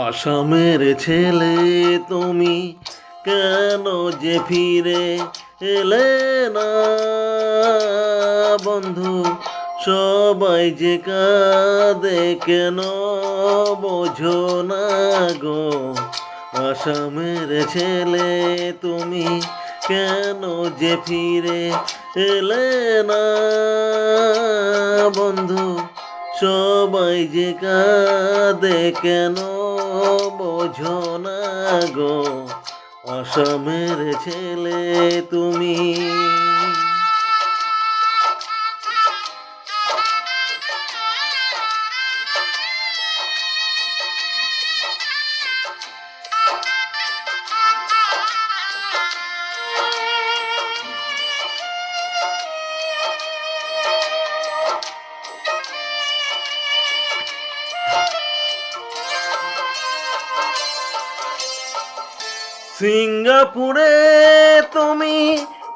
আসামের ছেলে তুমি কেন যে ফিরে এলে না বন্ধু? সবাই যে কাঁদে কেন বোঝো না গো? আসামের ছেলে তুমি কেন যে ফিরে এলে না বন্ধু? সবাই যে কাঁদে কেন বোঝো না গো? আসামের ছেলে তুমি। সিঙ্গাপুরে তুমি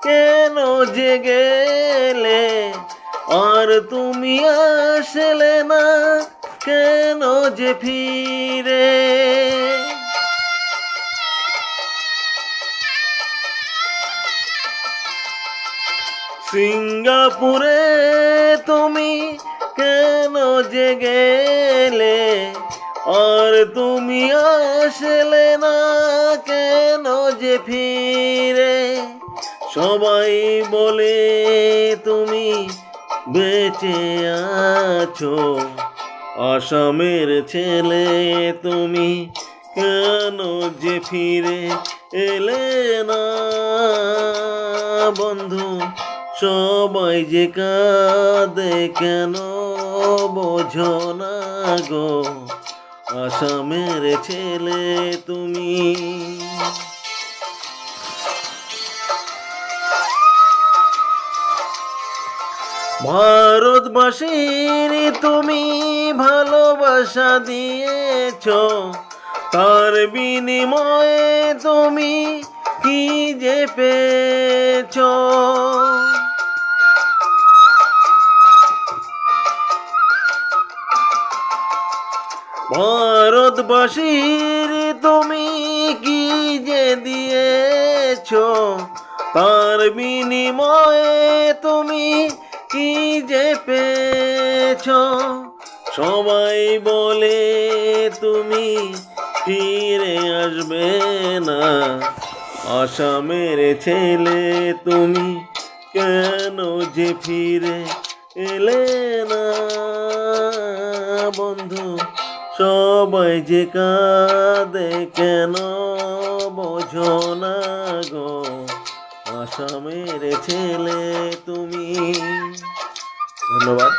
কেন যে গেলে, আর তুমি আসলে না কেন যে ফিরে? সিঙ্গাপুরে তুমি কেন যে গেলে, আর তুমি আসলে না কেন যে ফিরে? সবাই বলে তুমি বেঁচে আছো, আসামের ছেলে তুমি কেন যে ফিরে এলে না বন্ধু? সবাই যে কাঁদে কেন বোঝো না গো? আসামের ছেলে তুমি। ভারতবাসীর তুমি ভালোবাসা দিয়েছ, তার বিনিময়ে তুমি কি যে পেয়েছ? ভারতবাসীর তুমি কি যে দিয়েছ, তার বিনিময়ে তুমি কি যে পেয়েছ? সবাই বলে তুমি ফিরে আসবে না, আসামের ছেলে তুমি কেন যে ফিরে এলে না বন্ধু? সবাই যে কাঁদে কেন বোঝো না গো? আসামের ছেলে তুমি। ধন্যবাদ।